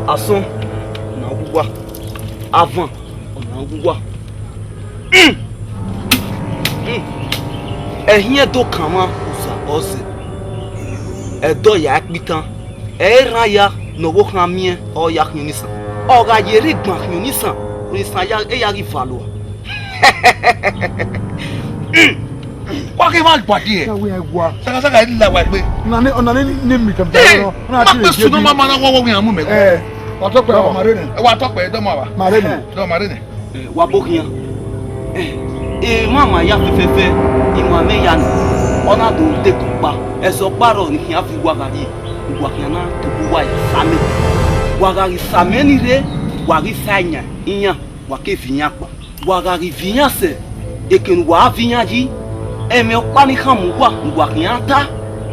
Ação, na rua, avant, na rua. Rien do kama usa ose. Do ya bitan. Raya no wo khamie o ya knunisa. O ga yeri gban knunisa. O isan ya ya ri valo. Kwa ke mal pati e. Saka saka ila wa pe. Na ne mi kam da na ti le sunu mama na wo wi amu me. Wa to pe o mare ne. Wa to pe do ma wa. Mare ne. Do mare ne. Wa bokian. Mama ya fefefe imwa me ya ona do te kupa. Eso paro ni ya fi wagari. Wakiana to buwa ya same. Wagari same ni re, wari sanya iyan wa ke vinya pa. Wagari vinya se eken wa vinya ji. Eme okpa ni kan mu wa wakianta.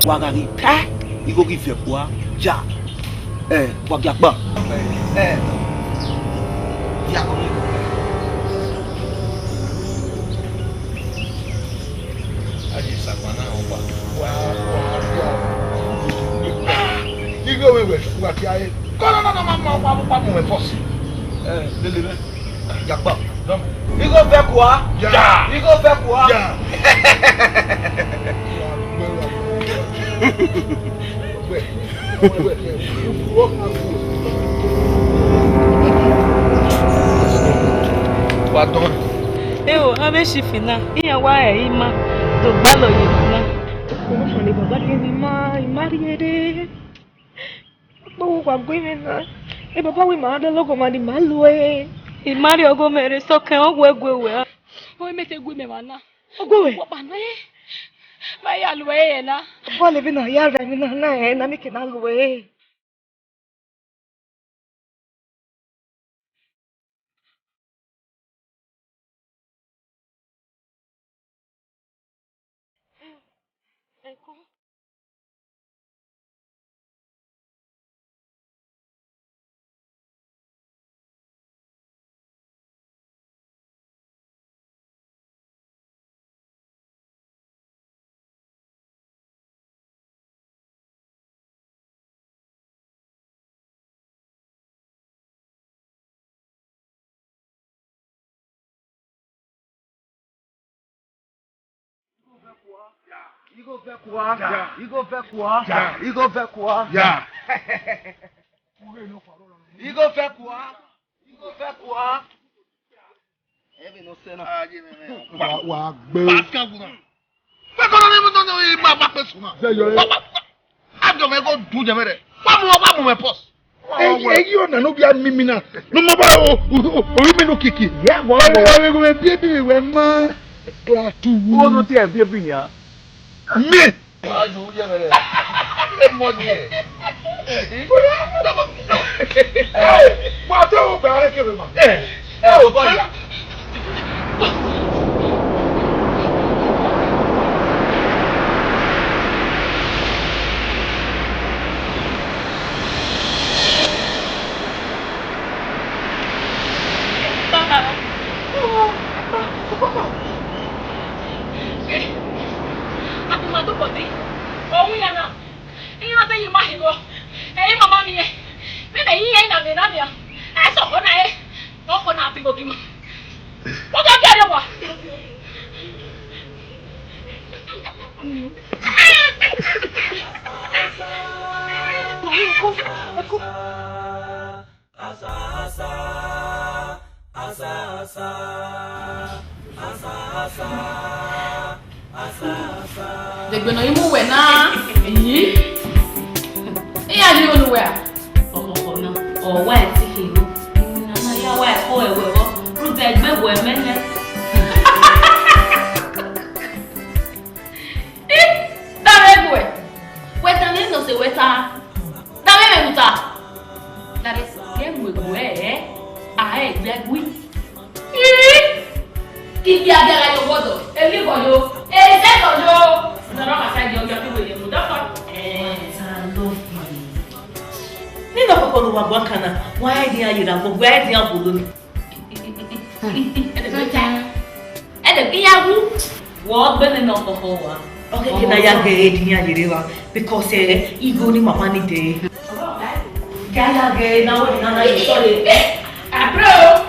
Wagari pa iko ki fe kwa ja. Wagiagba. Ya ko. You go away, what I no, mama, me posse. Lele, Yakba. You go back quoi? Ja. You go back quoi? Ja. Pardon. Eu, a ver se fina. E a uai ima do balo yina. Como falei, babá que me mariere. Bom, com a guimena. E babá we manda logo mandi malue. E Mario go mere so que o gwe. Oi mete guime mana. O gwe. Babá não é. Vai a lue na. Pode vir na ya na é na me que na lue. You go back quoi? You go back quoi? You go back quoi? Yeah. You go back quoi? You go back quoi? Ebe no se na. Wa gbe. Pascal Guna. Pe ko ni mo no e ma ba pe suna. Ajo me go du je mere. Wa mu me pos. Eyi ona no bia mimi na. No ma ba o mi no kiki. Yeah, boy. We go be bi we ma. Klatu. Wo no ti e bi ya. Me. Ajo je mere. E mo ni e. Wa to ba re ke be ma. O boy. ma do body. Oh, we are now. You know that you might go. Hey, Mamma mia. Me na yi na me na dia. I saw her na. No for nothing go give. What got get over? They're gonna move now. Yeah, you know where? Oh, where to him? No, where for Ruben, where were men? That is game with where I get we. If you are there, you go to everybody. Hey, that's all you. The wrong side, you're going to be Nina papa no wagwa kana why dia yira go why dia bulu the yahu wo bene no papa wa okay kina ya ge dia yirewa because ego ni mama ni de ya ge na wo na you sorry bro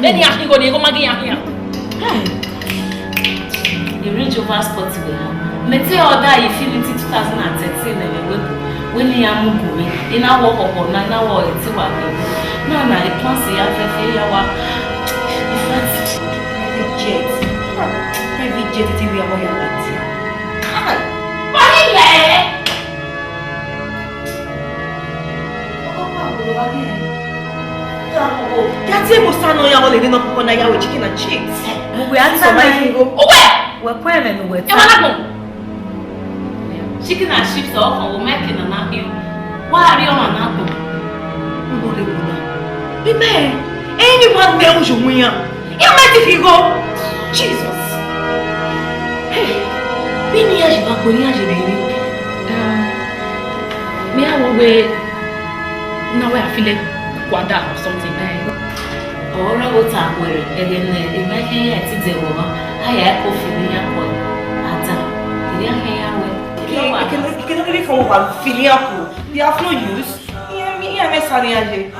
then you have to go there, come again here. The range of passport we have. Me tell order you feel it 2013 when you are moving. In our work or na wa eti wa be. No na the plans you have ya wa. In fact, private jet ti we are going to Hi. Why here? That's it, Musano. Ya wale dino kuko na ya we chicken and chicks. We answer my go. We're playing with. Chicken and chips are all making an apple. Why are you on an apple? Be man. Anyone knows you win. You might if you go. Jesus. Hey, we need you back when you baby. Me I will wait. Now I feel like Quada or something. Or I will talk with it. And then imagine I did the woman. I had coffee in your boy. You can only come over filial. They have no use. Yeah, I'm sorry.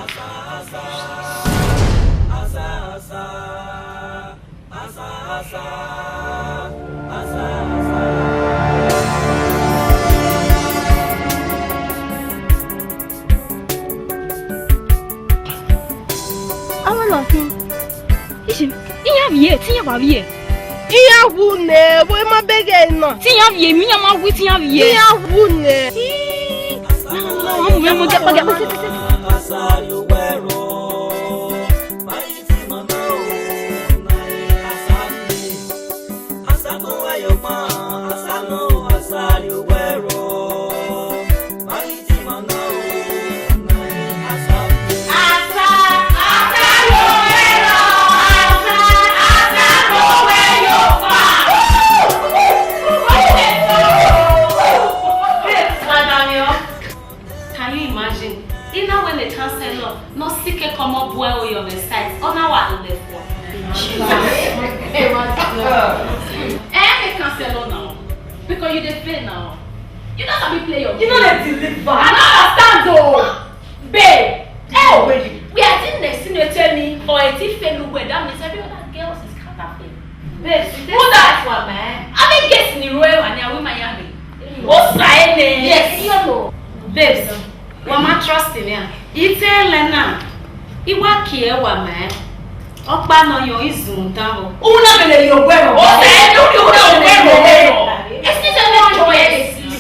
Iya wune, boy ma bege no. Tiya vie, mi ya ma wi tiya vie. Iya wune. No, mo get because you dey play now. You know how we play your game. You know they deliver. I don't understand though. Babe. Oh, we are in the signature me or a different way. That means every other girls is counterfeit. Babe, who that one, man? I mean, guess in the royal and now we Miami. What's that? Yes, you know. Babes, one man trust in ya. You tell Lena, you work here, one man. Okpa no yo izun down. Una bele yo gwero. O se no yo gwero. It's not a joy.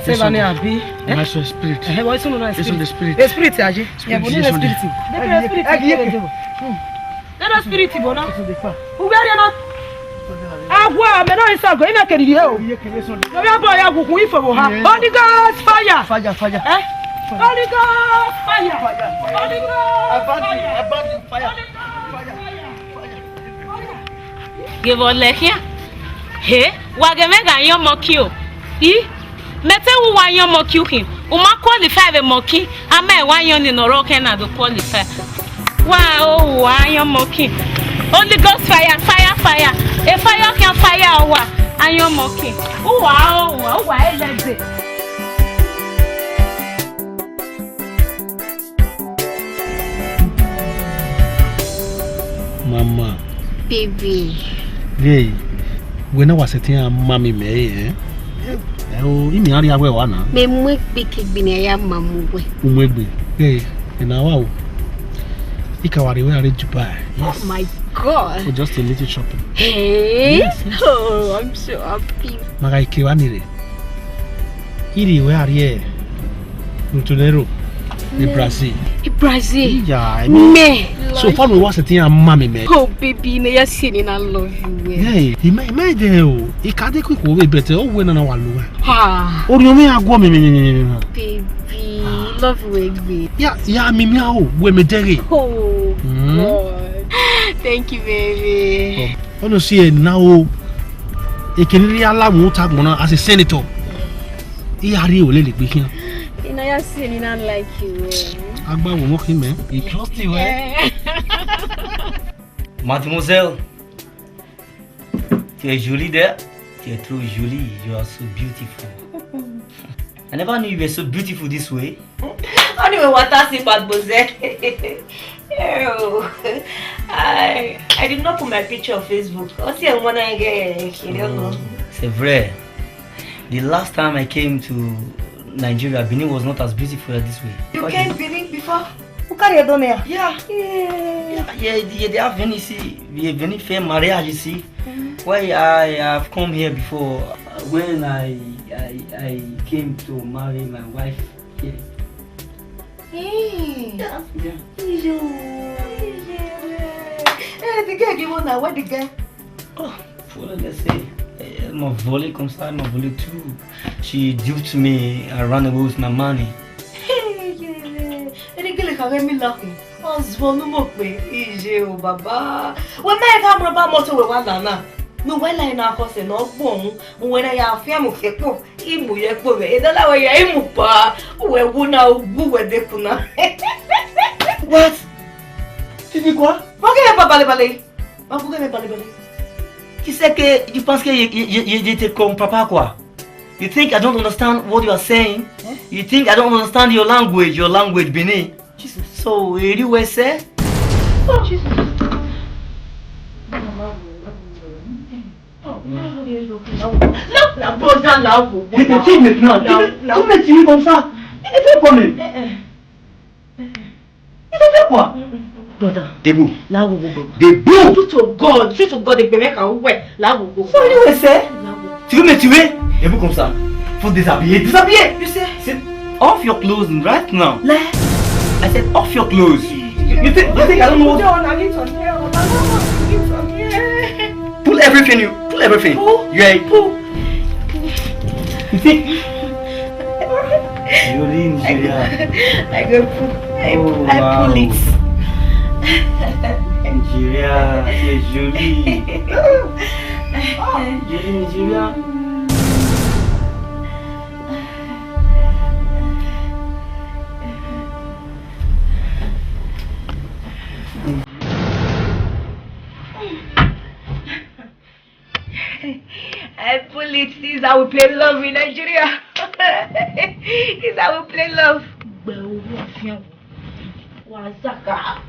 Say Lani Abi. That's your spirit. What's on the It's on the spirit. The spirit, Aji. Yeah, but the spirit. The spirit, Bona. Who are you not? Agua, me no isago, ina kedi o. No be abo ya gugu ifo bo ha. Holy Ghost fire. Fire. Holy Ghost fire. Holy Ghost fire. Give on here. Hey, wagemega yo mokio. Mete wu wa yo mokio him. Uma qualify the moki. Ama wa yo ni no rock na do qualify. Wow, wa yo moki. Holy Ghost fire. A fire can fire wa. Ayo moki. Wow, eleze. Mama. Baby. Hey, when I was sitting at mommy me, oh, imi ari awe wana. Me mwe biki bine ya mamwe. Umwegbe. Hey, na wow. Ikawari we are Dubai. Yes. Oh my God. For just a little shopping. Hey. Yes. Oh, I'm so happy. Maga ikiwani re. Iri we are here. Ntunero. In Brazil. Brazil. Yeah, I mean. Me. So far we was sitting at mommy me. Oh baby, me ya sini I love you. Hey, he may do. He can't take quick away better. Oh, when I want to. Ha. Oh, you may go me. Baby, love you, baby. Yeah, me meow. We me dere. Oh God. Thank you, baby. Oh, no, see now. He can really allow me to talk as a senator. He are you really big here. You know, ya sini I like you. Agba will mock him, man. He trust you, eh? Mademoiselle, tu es jolie there. Tu es trop jolie. You are so beautiful. I never knew you were so beautiful this way. Anyway, what I say, mademoiselle. I did not put my picture on Facebook. What's the one I get? You don't know. C'est vrai. The last time I came to Nigeria, Benin was not as beautiful as this way. You came to Benin before? Who can you done here? Yeah, they have venu ici. We are venu faire mariage ici. Why I have come here before when I came to marry my wife here. Yeah. The girl you want now, what the girl? Oh, voilà, let's say. Elle m'a volé comme ça, elle m'a volé tout. She duped me, I ran away with my money. The girl can me laughing. Oh, Zvonu mokbe, ije o baba. When my camera ba moto we wanda na. No when I na ko se no gbon, when I afia mo fepo, imu ye po be. E dala we ya imu pa, we wu na ugbu we de kuna. What? Tu dis quoi? Pourquoi il pas parler? Pourquoi il pas parler? Tu sais que tu penses que j'étais comme papa quoi? You think I don't understand what you are saying? Huh? You think I don't understand your language Benin? Jesus. So you were say? Oh Jesus. La bonne là où. C'est petit maintenant. Tu me tues comme ça. Il est fait quoi même? Il fait quoi? Debout. Là où. Debout. Tout au God, et bébé quand ouais. Là où. So you were say? Tu veux me tuer? Debout comme ça. Faut déshabiller. Déshabiller. You say? Sit off your clothes right now. Là. I said off your clothes. You think I don't know? Pull everything. Pull. Yeah. Pull. You think? You're in Nigeria. I go pull. I pull it. Nigeria, c'est joli. Joli Nigeria. I pull it. This is how we play love in Nigeria. This is how we play love. Wazaka.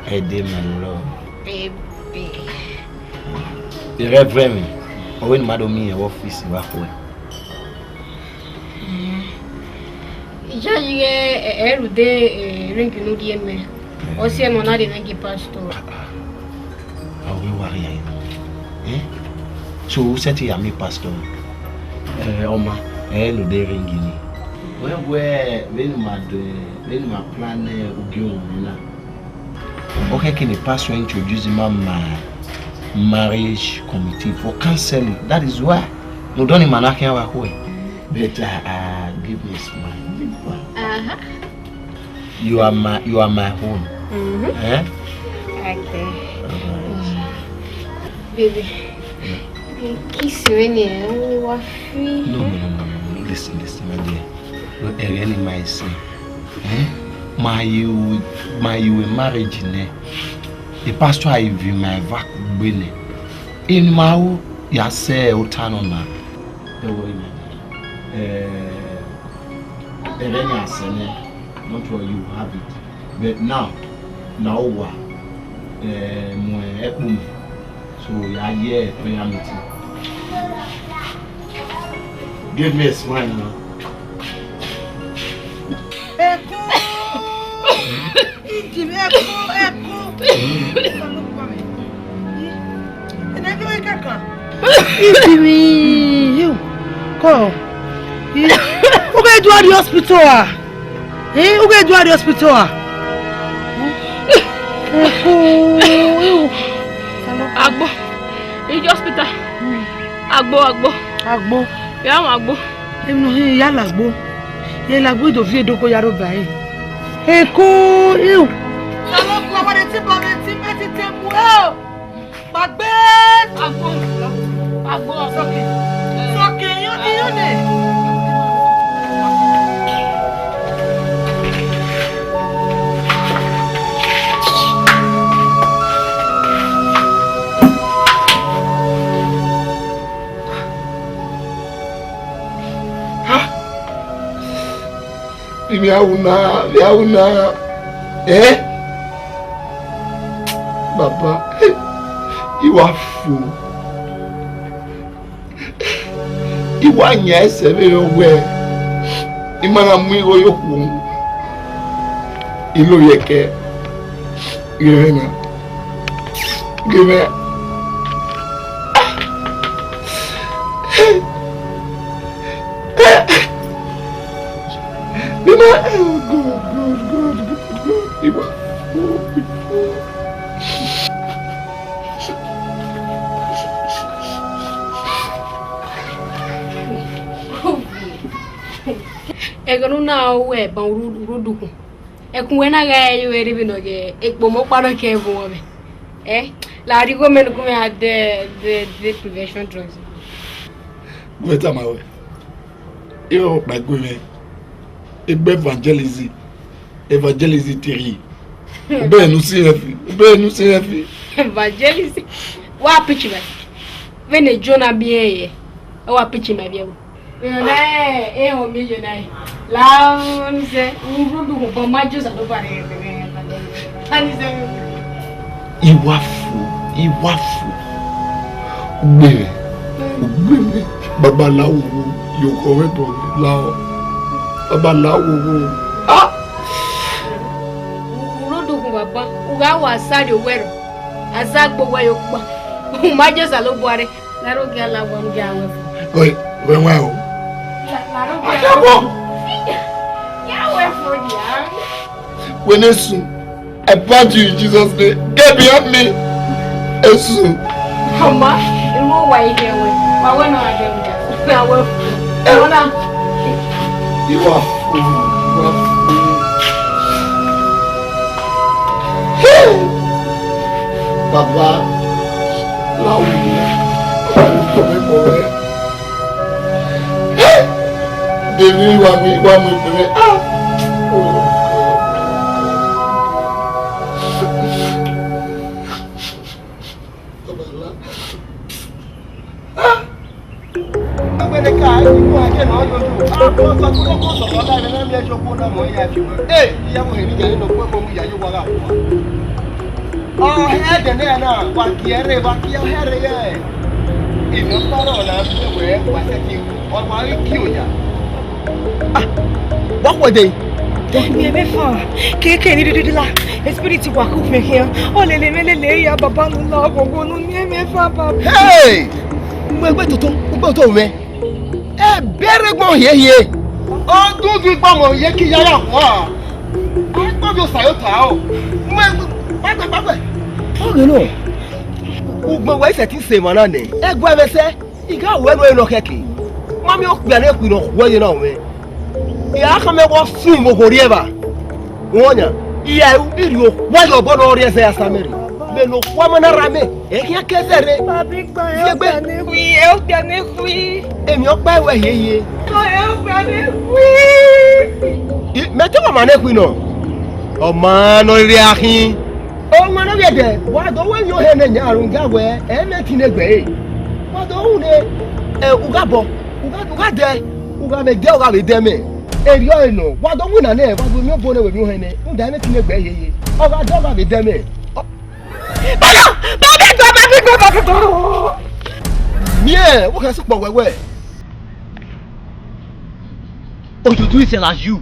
Aider my love. Baby. The Reverend, when Madam in office, you are going. Já é o de ring no dia me. Ou se não nada nem pastor. Ah, we worry aí. So set you me pastor. Oma, no de ring ni. When my plan ugiu na. Okay, can the pastor introduce my marriage committee for counseling? That is why. No don't manake wa ko. But give me a smile. You are my home. Eh? Okay. Baby. Kiss you when you are free. No. listen, my dear. No, any my say. My marriage, the pastor I view my vac winning. In my ya say Otanona. Not where you have it. But now what? So yeah, prayer meeting. Give me a smile now. You go. Who go to the hospital? Who go to the hospital? Agbo. In the hospital. Agbo. Yeah, Agbo. Ya lagbo. Ye lagbo do fi edoko yaro bai. Eko you. Salo ko wa de ti bo de ti meti temu o. Bagbe. Agbo soke. Soke yo ne. Viauna. Baba, you are fool. You want yes, everywhere. Imana mwigo yoku. Ilo yeke. Give Egonuna we ban ruduku. Ekun wena ga you eri no ge ekpomo paro ke bo me. La rigo men ku me had the prevention drugs. Wait a minute. Yo my goodness. Evangelism theory. Be nu see Evangelism. Wa pitch me. When a Jonah be e wa pitch me be. O mi je nai. La nse urudu ko ba majus ado bare. Ani se Iwafu. Ugbe. Babalawo yo ko we bo lao. Babalawo. Urudu ko baba. Uga wa sari wero. Azagbo wa yo pa. Majus alo bare. Na ro ga la wa ngia we. When well. When it's I bound you in Jesus' name. Get behind me. Esu. Mama, in what way here? I went on again. Now, you are Baba, what were they? Me fa keke ni didi la spirit wa ku me here o le ya baba nu la gogo nu ni me fa baba. Hey, mo to me bere gbon ye o du bi pa mo ye ki yara wa o pa bi sayo ta o pa o no ugbo wa se ti se mo na ni egwa me se iga we no keke mami o gba na ku no wo ye na we ya ka me wo fun mo go rieva wonya iya iri o wa yo bo no ri ese ya sameri me no kwa mo na rame e ki akezere papi gba e o gba ni emi o gba we yeye o e o gba Mete mama ne ku no. O ma no ri ahin. O ma no yede. Wa do we yo he na nya arun ga we. E na ti ne gbe. Wa do hu ne uga bo. Uga de. Uga me de uga be de me. Eri o no. Wa do hu na ne. Wa do mi bo ne we mi he ne. Nda me ti ne gbe yeye. Uga do uga be de me. Bala! Bala! Yeah, what can I say? Where? Oh, you do it as you.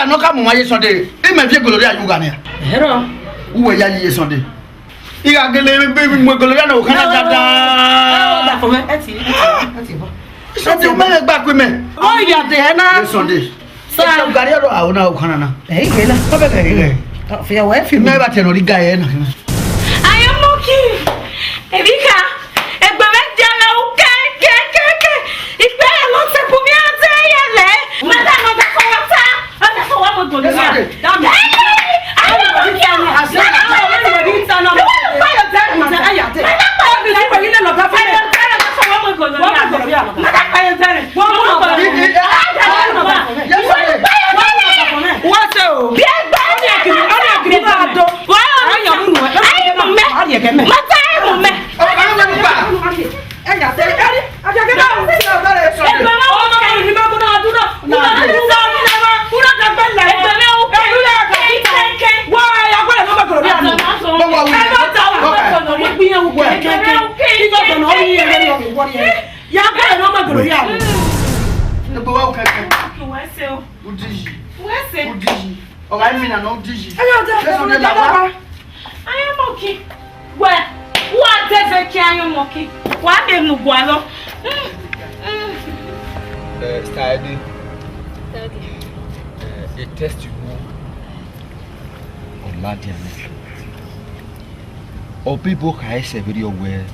No come on Sunday. They may be Gloria Uganda. Hero. Who are you Sunday? You are going baby Gloria no Canada. For me. Something back with me. Oh, you are there now Sunday. So I'm going to go now, Canana. Hey, Gela. For your wife, you never tell the guy. I am okay. Erika, a Bavarian, okay. It's better not to put me out there. Madame, Study. A test you on Ladian. Or people can say very well.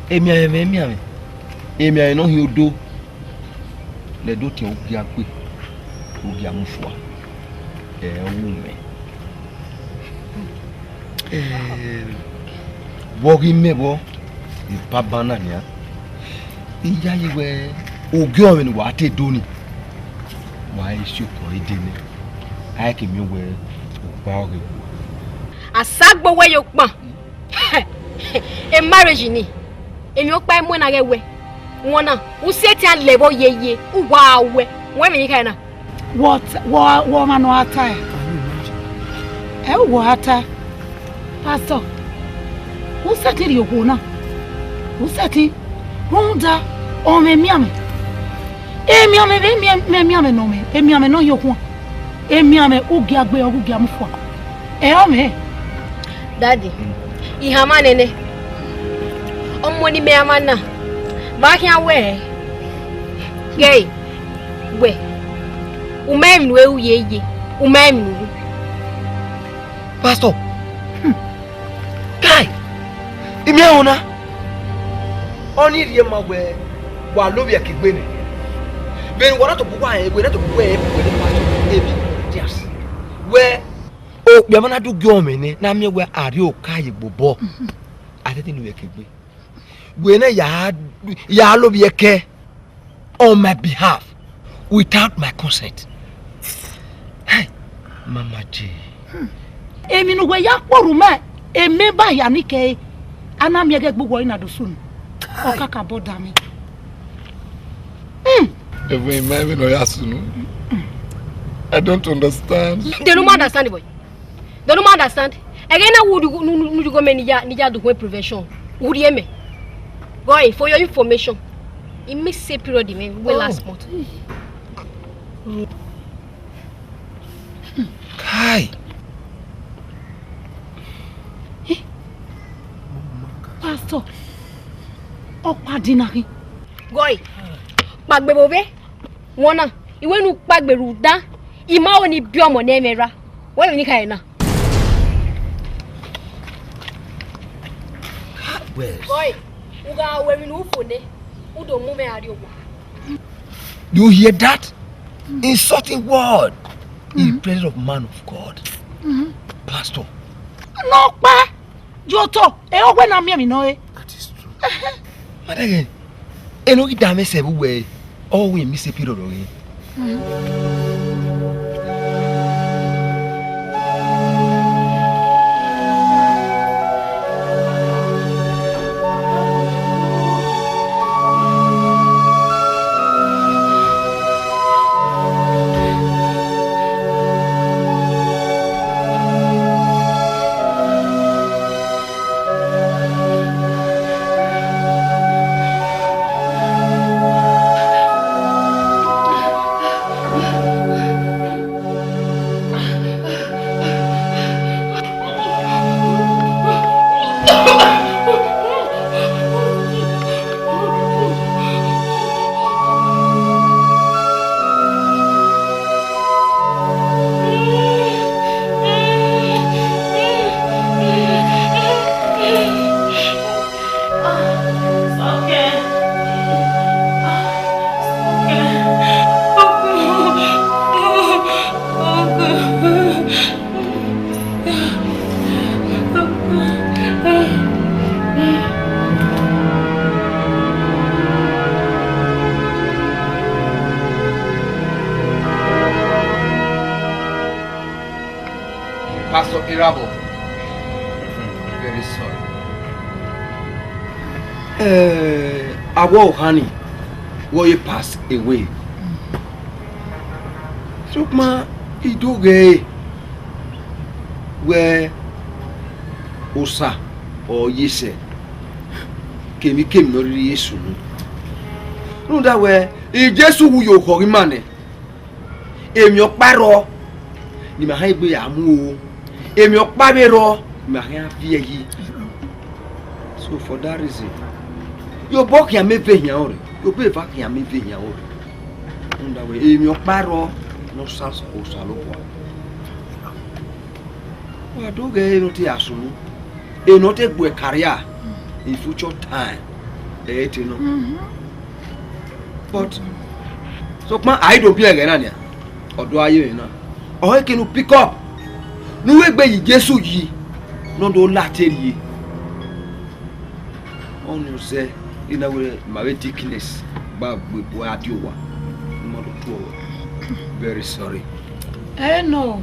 Emia, no, you do. Le do ti o bia pe o bia mufua woman wogi mebo ipabana nia iya yiwe ogi o ni wa te do ni wa isu ko idene ai ke mi we pa o asagbo we yo pon e marriage ni emi o pa mu na rewe wona u seti an lebo yeye u wa we mi kai na what man no ata e wo ata pastor u seti ri ogo na u seti ronda o me miame no me e miame no yokun e miame ugi agbe ogugi amfo e o me daddy ihama nene omo ni me amana back here where gay we umem we uyeye umem pastor kai imi ahuna oni rie magwe wa lobi akigbe ni ben wona to bugwa egbe na to bugwa pastor ebi yes we o bia mana du gyo me ni na me we ari o kai gbobo I didn't know you when ya love your care on my behalf without my consent. Hey, Mama G. Emi no we ya kporuma eme ba ya nike anam ye gbogbo ina do sun. O kaka boda mi. Even maybe no yasunu. I don't understand. They don't understand, boy. They don't understand. Again, I would go nija do prevention. Would you me? Boy, for your information, it makes say period last month. Kai. Pastor. O padinari. Boy. Pagbe bobe. Wona, iwe nu pagbe ruda. Ima oni bi omo na emera. Why you kai na? Boy, uga we mi nu fone. Udo mu me ari owo. You hear that? Insulting word in the presence of man of God. Pastor. No pa. Joto, e o gbe na mi no e. That is true. But again, eno ki dame se we all we miss a period of it. Pastor Irabo, very sorry. Our honey, will you pass away? So, ma, Edo gay where Osa or Yese came no yesu. No, that way, it just who you call him money. Your paro, ni mahaibu ya amu. Emi okpabero ma han fie yi. So for that reason, your book ya me ve hian ore. Your be va ya me ve hian ore. Unda we emi okparo no sas o salopo. Wa do ge no ti asunu. E no te gbe career in future time. E no. But so ma I don't be again ania. Odo aye na. O he can pick up. No way by Jesu ye, no do lattery. On you say, in a way, my ridiculous, but with what you want. Very sorry. Eh, no.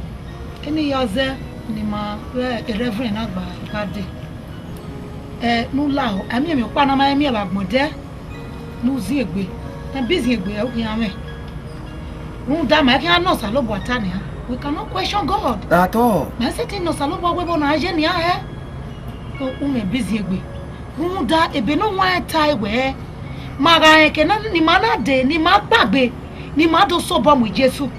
Any other, Nima, Reverend Agba, Gadi. No lao, I mean, your Panama, I mean, about Mode, no Zigby, and busy with Yame. No damn, I cannot salo Boatania. We cannot question God. At all. I said, no saloba webo na ajeni ya o ume busy egbe. Runda ebe no one tie we. Maga eke na ni mana de ni ma gbagbe ni ma do so ba mu Jesu.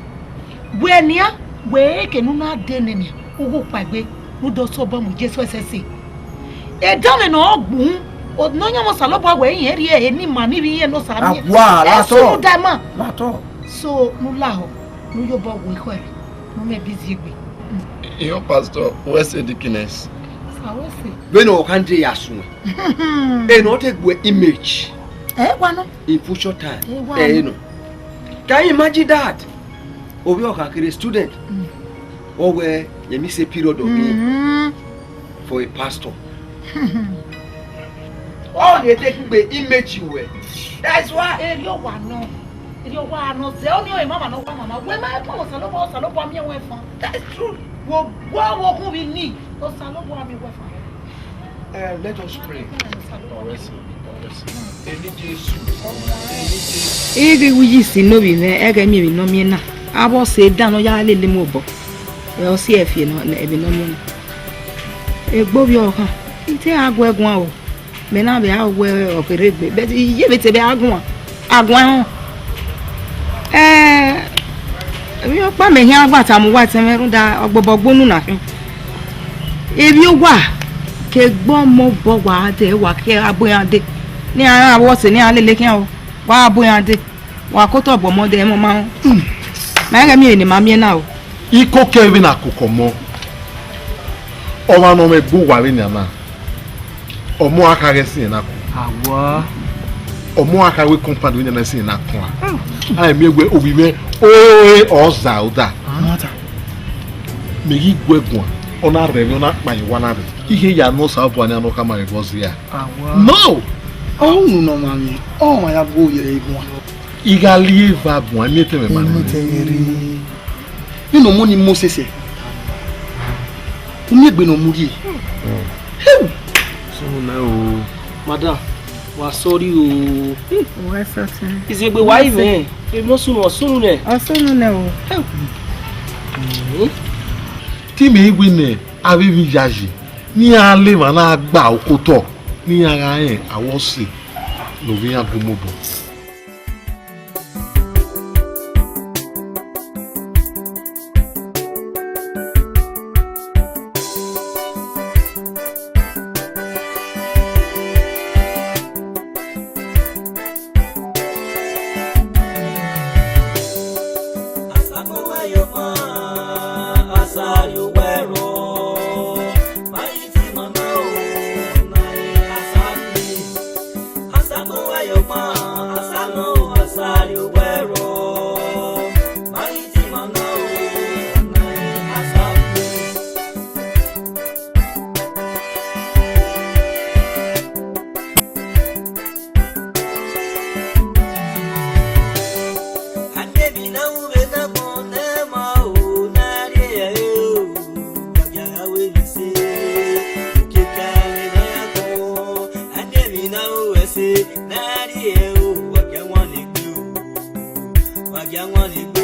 We nia we eke no na de ne owo pagbe no do so ba mu Jesu sese. E dale no ogbun o no nya mo saloba we yin ri e ni ma ni ri yen no sa mi. Wa la so. La to. So no la ho no yo ba we ko e. No me busy egbe. Your pastor, where's the deaconess? When you can't do yasu, and not take image. In future time. No. Can you imagine that? Or we are a student, or where you miss a period of for a pastor. All they take the image you wear. That's why. Eri wa no. Say only your mama no mama. We my pon salobo mi we fan. That's true. Wo who we need. O salobo mi we fan. Let us pray. Ege wuyi si no bi ne ege mi no mi na. Abo se dan no ya lele mo bo. E o si efie no na ebi no mi na. Egbo bi o kan. Ite agwo egun o. Me na be agwo operegbe. Be ye be te be agun. Agun mi o pa me hin agbata mu wa te merun da ogbobogbo nu na fin. Ebi o wa ke gbo mo bo wa de wa ke aboyan de. Ni ara awo se ni alele kin o. Wa aboyan de. Wa ko to bo mo de mo ma. Ma ga mi ni ma mi na o. Iko Kevin akụkọ mọ. Ọma no me gbo wa ni na. Omo aka resi na ko. Awa. Omo aka we company ni na si na ko. Ai mi egwe obi me oza oda. Mata. Me gi gwegun. Ona rebe ona pa iwana re. Ihe ya no sa bu anya no kama evozi ya. Awa. No. Oh no mami. Oh my abo yere igun. Igali va bu ani te me manu. You know money Moses. Umi egbe no muri. So now, madam, wa sorry o. Wa certain. Izegbe wa ive. E no sunu osunu ne. Osunu ne o. Tí mi igwe ne abibi jaji. Ni ale ma na gba okoto. Ni ara yen awosi. Lo vi agumobo. I